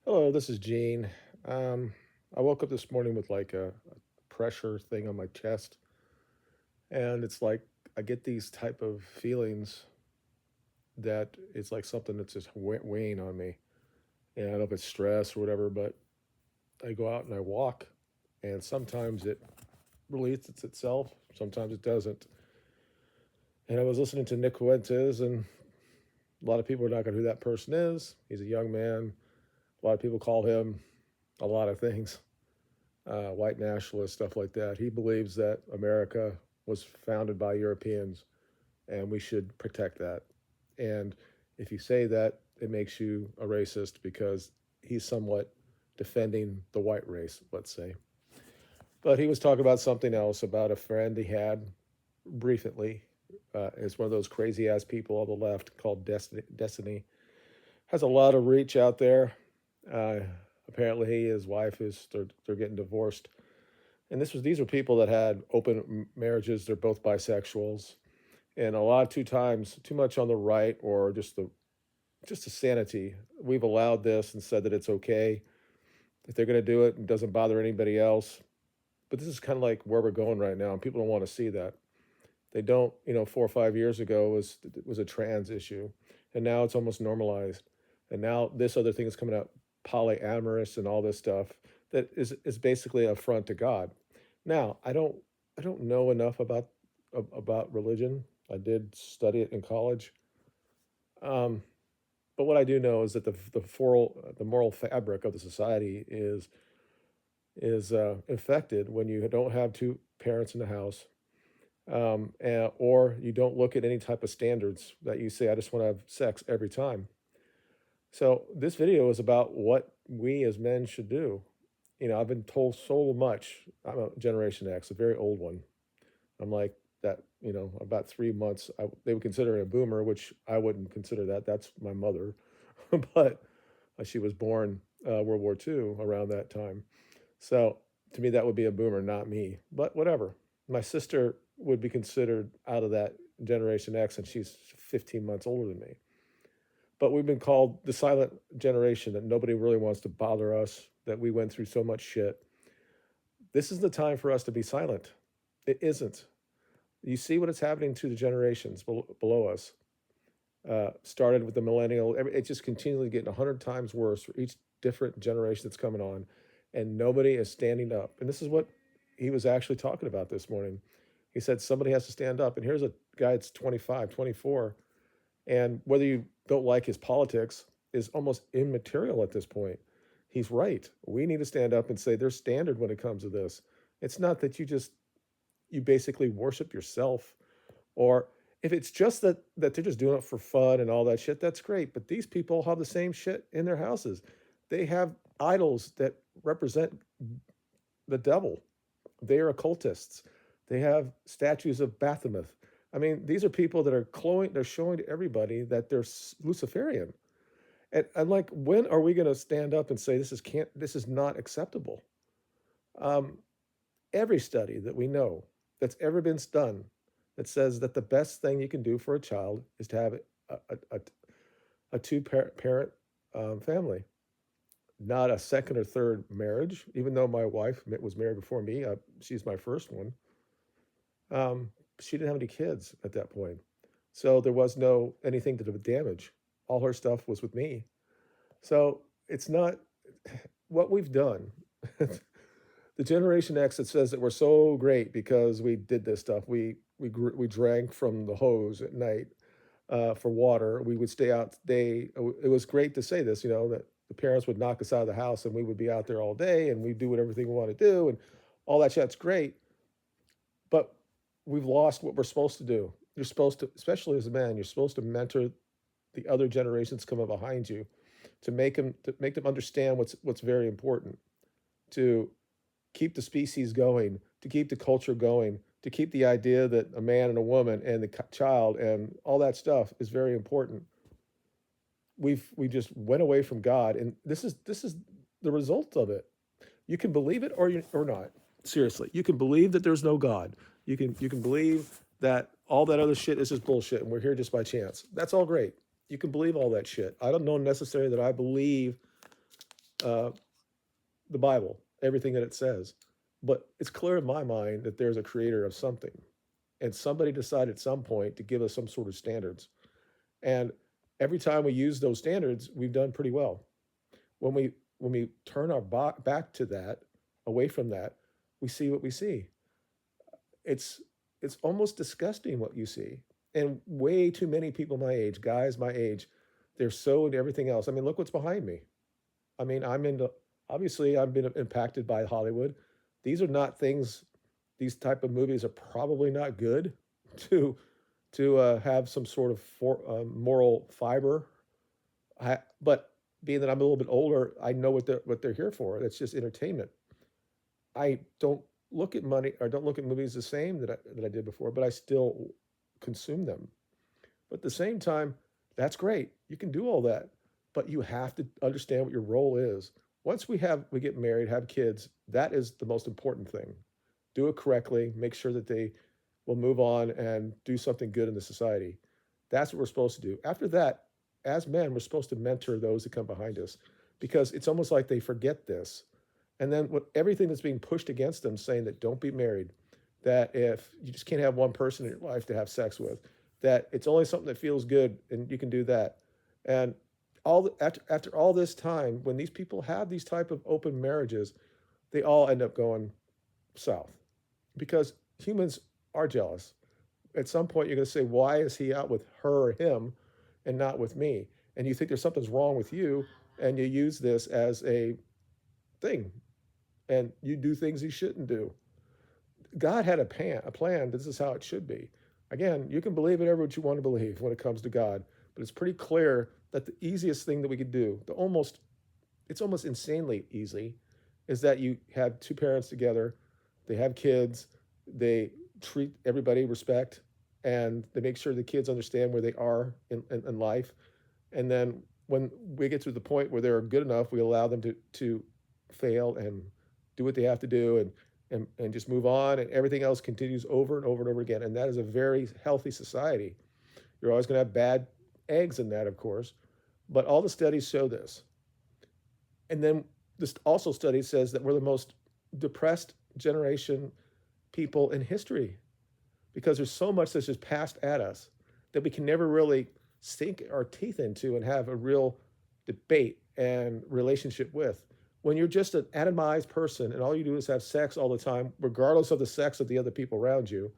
Hello, this is Gene. Um, I woke up this morning with like a pressure thing on my chest, and it's like I get these type of feelings that it's like something that's just weighing on me. And I don't know if it's stress or whatever, but I go out and I walk, and sometimes it releases itself, sometimes it doesn't. And I was listening to Nick Fuentes, and a lot of people are not going to know who that person is. He's a young man. A lot of people call him a lot of things. White nationalist, stuff like that. He believes that America was founded by Europeans and we should protect that. And if you say that, it makes you a racist because he's somewhat defending the white race, let's say. But he was talking about something else, about a friend he had recently. It's one of those crazy ass people on the left called Destiny. Has a lot of reach out there. Uh, Apparently, he, his wife is they're getting divorced, and these were people that had open marriages. They're both bisexuals, and a lot too times too much on the right or just the sanity. We've allowed this and said that it's okay if they're going to do it and doesn't bother anybody else. But this is kind of like where we're going right now, and people don't want to see that. They don't, 4 or 5 years ago was a trans issue, and now it's almost normalized. And now this other thing is coming out, polyamorous and all this stuff that is basically an affront to God. Now, I don't know enough about religion. I did study it in college, um, but what I do know is that the moral fabric of the society is infected when you don't have two parents in the house, or you don't look at any type of standards that you say, I just want to have sex every time. So this video is about what we as men should do. I've been told so much. I'm a Generation X, a very old one. I'm like that, about 3 months. They would consider it a boomer, which I wouldn't consider that. That's my mother. But she was born World War II around that time. So to me, that would be a boomer, not me. But whatever. My sister would be considered out of that Generation X, and she's 15 months older than me. But we've been called the silent generation, that nobody really wants to bother us, that we went through so much shit. This is the time for us to be silent. It isn't. You see what is happening to the generations below us. Started with the millennial, it's just continually getting 100 times worse for each different generation that's coming on, and nobody is standing up. And this is what he was actually talking about this morning. He said somebody has to stand up. And here's a guy that's 25, 24, and whether you don't like his politics is almost immaterial at this point. He's right. We need to stand up and say there's standard when it comes to this. It's not that you basically worship yourself, or if it's just that they're just doing it for fun and all that shit, that's great. But these people have the same shit in their houses. They have idols that represent the devil. They are occultists. They have statues of Baphomet. I mean, these are people that are they're showing to everybody that they're Luciferian. And I'm like, when are we going to stand up and say this is not acceptable? Um, every study that we know that's ever been done that says that the best thing you can do for a child is to have a two parent family, not a second or third marriage. Even though my wife was married before me, she's my first one. She didn't have any kids at that point, so there was no anything to do with damage. All her stuff was with me. So it's not what we've done. The Generation X that says that we're so great because we did this stuff. We drank from the hose at night for water. We would stay out day. It was great to say this, that the parents would knock us out of the house and we would be out there all day and we do everything we want to do and all that shit's great. But we've lost what we're supposed to do. You're supposed to, especially as a man, you're supposed to mentor the other generations coming behind you to make them understand what's very important, to keep the species going, to keep the culture going, to keep the idea that a man and a woman and the child and all that stuff is very important. We just went away from God, and this is the result of it. You can believe it or not. Seriously, you can believe that there's no God. You can believe that all that other shit is just bullshit, and we're here just by chance. That's all great. You can believe all that shit. I don't know necessarily that I believe uh, the Bible, everything that it says. But it's clear in my mind that there's a creator of something. And somebody decided at some point to give us some sort of standards. And every time we use those standards, we've done pretty well. When we turn our back to that, away from that, we see what we see. It's it's almost disgusting what you see. And way too many people my age, guys my age, they're so into everything else. I mean, look what's behind me. I mean, I'm into obviously I've been impacted by Hollywood. These are not things. These type of movies are probably not good to have some sort of moral fiber. But being that I'm a little bit older, I know what they're here for. It's just entertainment. I don't look at money or don't look at movies the same that I did before, but I still consume them. But at the same time, that's great. You can do all that, but you have to understand what your role is. Once we get married, have kids, that is the most important thing. Do it correctly, make sure that they will move on and do something good in the society. That's what we're supposed to do. After that, as men, we're supposed to mentor those that come behind us because it's almost like they forget this. And then what everything that's being pushed against them saying that don't be married, that if you just can't have one person in your life to have sex with, that it's only something that feels good and you can do that. And after all this time, when these people have these type of open marriages, they all end up going south because humans are jealous. At some point, you're going to say, why is he out with her or him and not with me? And you think there's something's wrong with you, and you use this as a thing, and you do things you shouldn't do. God had a plan. This is how it should be. Again, you can believe whatever what you want to believe when it comes to God, but it's pretty clear that the easiest thing that we could do, it's almost insanely easy, is that you have two parents together, they have kids, they treat everybody respect, and they make sure the kids understand where they are in life. And then when we get to the point where they're good enough, we allow them to fail and do what they have to do and just move on, and everything else continues over and over and over again. And that is a very healthy society. You're always going to have bad eggs in that, of course, but all the studies show this. And then this also study says that we're the most depressed generation people in history because there's so much that's just passed at us that we can never really sink our teeth into and have a real debate and relationship with. When you're just an atomized person and all you do is have sex all the time, regardless of the sex of the other people around you,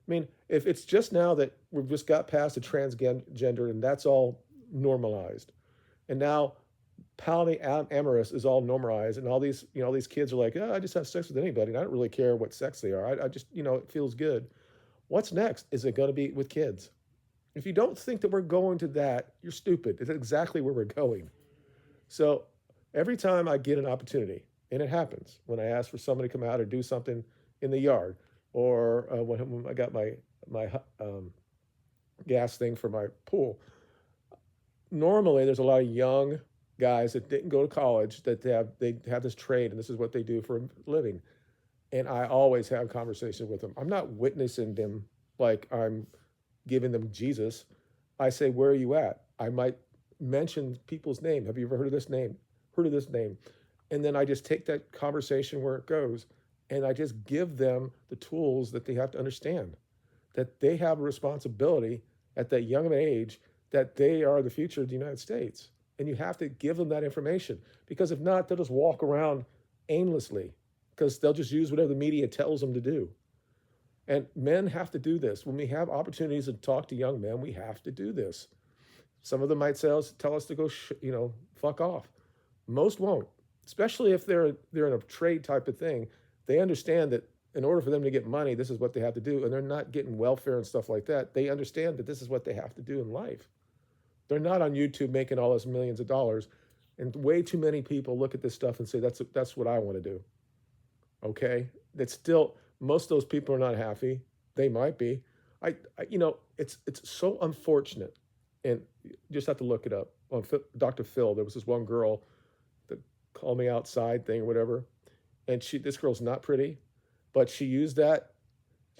I mean, if it's just now that we've just got past the transgender and that's all normalized, and now polyamorous is all normalized, and all these kids are like, oh, I just have sex with anybody, and I don't really care what sex they are. I just, it feels good. What's next? Is it going to be with kids? If you don't think that we're going to that, you're stupid. It's exactly where we're going. So every time I get an opportunity, and it happens when I ask for somebody to come out or do something in the yard, or when I got my gas thing for my pool. Normally, there's a lot of young guys that didn't go to college that they have this trade, and this is what they do for a living. And I always have conversations with them. I'm not witnessing them like I'm giving them Jesus. I say, where are you at? I might mention people's name. Have you ever heard of this name? Heard of this name? And then I just take that conversation where it goes, and I just give them the tools that they have to understand, that they have a responsibility at that young of an age, that they are the future of the United States. And you have to give them that information, because if not, they'll just walk around aimlessly because they'll just use whatever the media tells them to do. And men have to do this. When we have opportunities to talk to young men, we have to do this. Some of them might tell us to go, fuck off. Most won't, especially if they're in a trade type of thing. They understand that in order for them to get money, this is what they have to do, and they're not getting welfare and stuff like that. They understand that this is what they have to do in life. They're not on YouTube making all those millions of dollars, and way too many people look at this stuff and say that's what I want to do. Okay, that's still most of those people are not happy. They might be. It's so unfortunate, and you just have to look it up on Dr. Phil. There was this one girl that called me outside thing or whatever, and this girl's not pretty, but she used that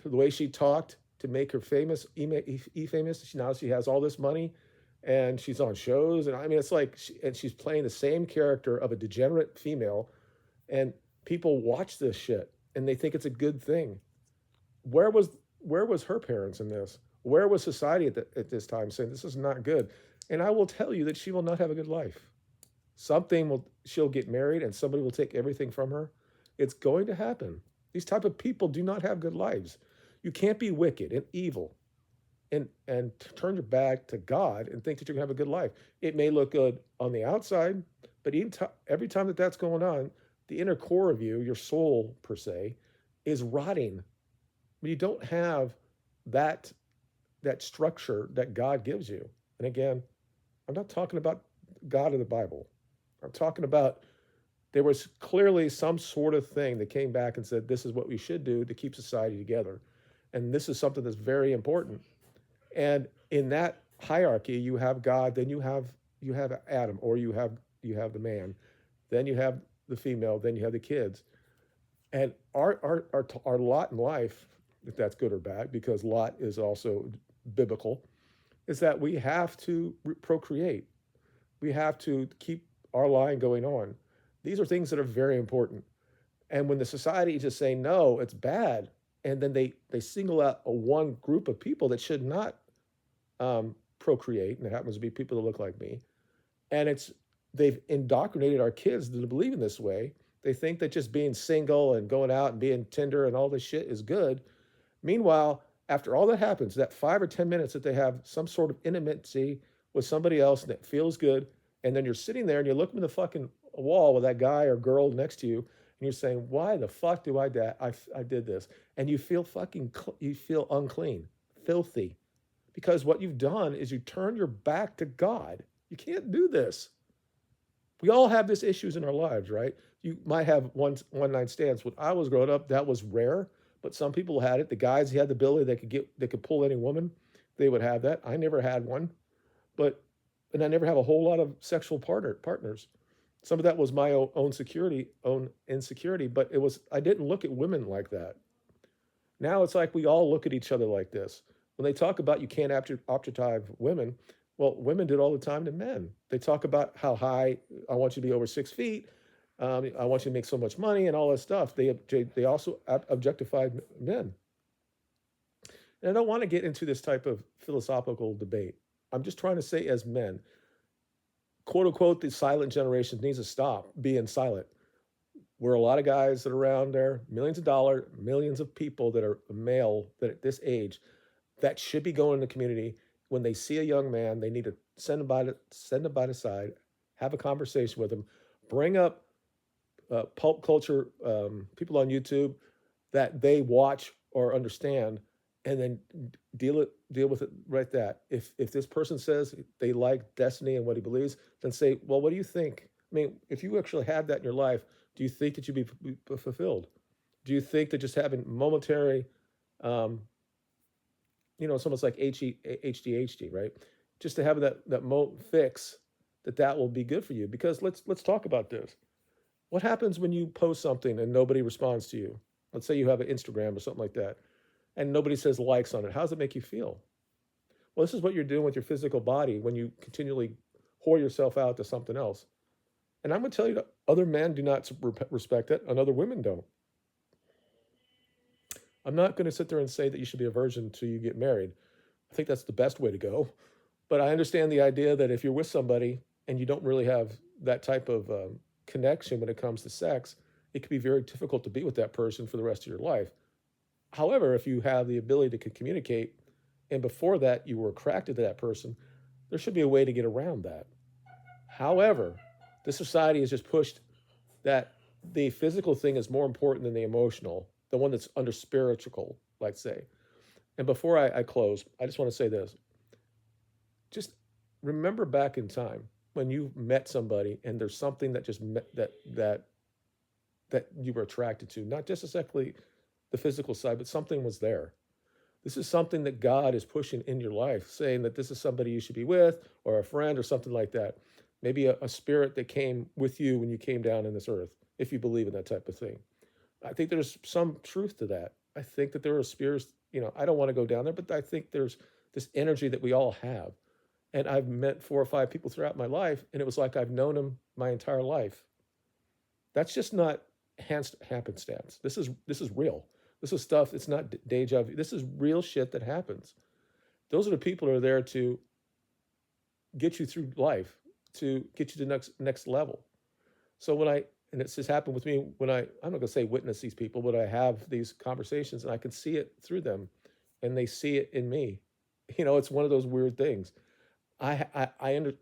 the way she talked to make her famous, famous. Now she has all this money, and she's on shows, and I mean, it's like, and she's playing the same character of a degenerate female, and people watch this shit and they think it's a good thing. Where was where was her parents in this? Where was society at this time saying this is not good? And I will tell you that she will not have a good life. Something will She'll get married and somebody will take everything from her. It's going to happen. These type of people do not have good lives. You can't be wicked and evil and turn your back to God and think that you're gonna have a good life. It may look good on the outside, but every time that that's going on, the inner core of you, your soul per se, is rotting. When you don't have that that structure that God gives you. And again, I'm not talking about God of the Bible. I'm talking about there was clearly some sort of thing that came back and said this is what we should do to keep society together. And this is something that's very important. And in that hierarchy, you have God, then you have Adam, or you have the man, then you have the female, then you have the kids. And our lot in life, if that's good or bad, because lot is also biblical, is that we have to procreate. We have to keep our line going on. These are things that are very important. And when the society is just saying no, it's bad, and then they single out a one group of people that should not procreate, and it happens to be people that look like me, and they've indoctrinated our kids to believe in this way. They think that just being single and going out and being Tinder and all this shit is good. Meanwhile, after all that happens, that 5 or 10 minutes that they have some sort of intimacy with somebody else and it feels good, and then you're sitting there and you look in the fucking wall with that guy or girl next to you, and you're saying, "Why the fuck do I did this?" And you feel you feel unclean, filthy, because what you've done is you turn your back to God. You can't do this. We all have these issues in our lives, right? You might have one night stands. When I was growing up, that was rare, but some people had it. The guys who had the ability they could pull any woman, they would have that. I never had one, but and I never have a whole lot of sexual partners. Some of that was my own insecurity, but it was I didn't look at women like that. Now it's like we all look at each other like this. When they talk about you can't objectify women, well, women did all the time to men. They talk about how high I want you to be over 6 feet. I want you to make so much money and all that stuff. They also objectified men. And I don't want to get into this type of philosophical debate. I'm just trying to say, as men, quote unquote, the silent generation needs to stop being silent. We're a lot of guys that are around there, millions of dollars, millions of people that are male that at this age that should be going in the community. When they see a young man, they need to send him by the side, have a conversation with him, bring up pulp culture people on YouTube that they watch or understand, and then deal with it right that. If this person says they like Destiny and what he believes, then say, well, what do you think? I mean, if you actually had that in your life, do you think that you'd be fulfilled? Do you think that just having momentary, um, it's almost like HDHD, right? Just to have that fix that will be good for you. Because let's talk about this. What happens when you post something and nobody responds to you? Let's say you have an Instagram or something like that, and nobody says likes on it. How does it make you feel? Well, this is what you're doing with your physical body when you continually whore yourself out to something else. And I'm going to tell you that other men do not respect it, and other women don't. I'm not going to sit there and say that you should be a virgin until you get married. I think that's the best way to go. But I understand the idea that if you're with somebody and you don't really have that type of connection when it comes to sex, it can be very difficult to be with that person for the rest of your life. However, if you have the ability to communicate, and before that you were attracted to that person, there should be a way to get around that. However, the society has just pushed that the physical thing is more important than the emotional, the one that's under spiritual, let's say. And before I close, I just want to say this. Just remember back in time when you met somebody and there's something that just met, that you were attracted to, not just exactly the physical side, but something was there. This is something that God is pushing in your life, saying that this is somebody you should be with, or a friend, or something like that. Maybe a spirit that came with you when you came down in this earth, if you believe in that type of thing. I think there's some truth to that. I think that there are spirits, I don't want to go down there, but I think there's this energy that we all have. And I've met 4 or 5 people throughout my life, and it was like I've known them my entire life. That's just not happenstance. This is real. This is stuff. It's not deja vu. This is real shit that happens. Those are the people who are there to get you through life, to get you to the next level. So and it's just happened with me when I'm not going to say witness these people, but I have these conversations and I can see it through them, and they see it in me. It's one of those weird things. I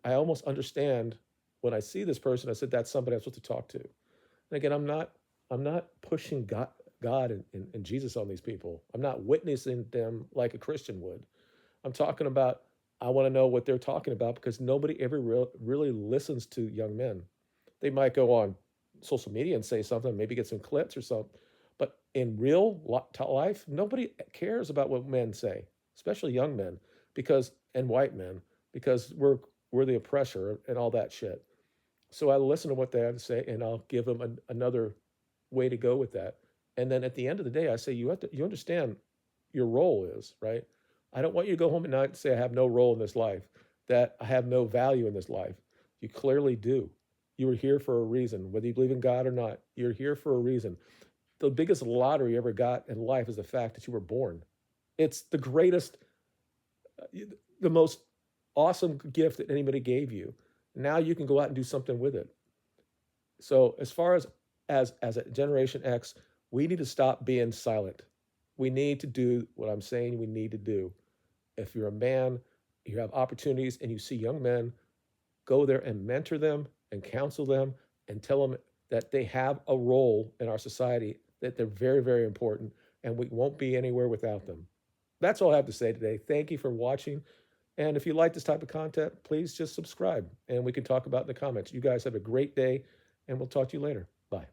almost understand when I see this person. I said that's somebody I'm supposed to talk to. And again, I'm not pushing God and Jesus on these people. I'm not witnessing them like a Christian would. I'm talking about, I want to know what they're talking about because nobody ever really listens to young men. They might go on social media and say something, maybe get some clips or something. But in real life, nobody cares about what men say, especially young men, and white men, because we're the oppressor and all that shit. So I listen to what they have to say, and I'll give them another way to go with that. And then at the end of the day, I say you understand your role is right. I don't want you to go home at night and say I have no role in this life, that I have no value in this life. You clearly do. You were here for a reason, whether you believe in God or not. You're here for a reason. The biggest lottery you ever got in life is the fact that you were born. It's the greatest, the most awesome gift that anybody gave you. Now you can go out and do something with it. So as far as a Generation X, we need to stop being silent. We need to do what I'm saying we need to do. If you're a man, you have opportunities and you see young men, go there and mentor them and counsel them and tell them that they have a role in our society, that they're very, very important, and we won't be anywhere without them. That's all I have to say today. Thank you for watching. And if you like this type of content, please just subscribe and we can talk about it in the comments. You guys have a great day, and we'll talk to you later. Bye.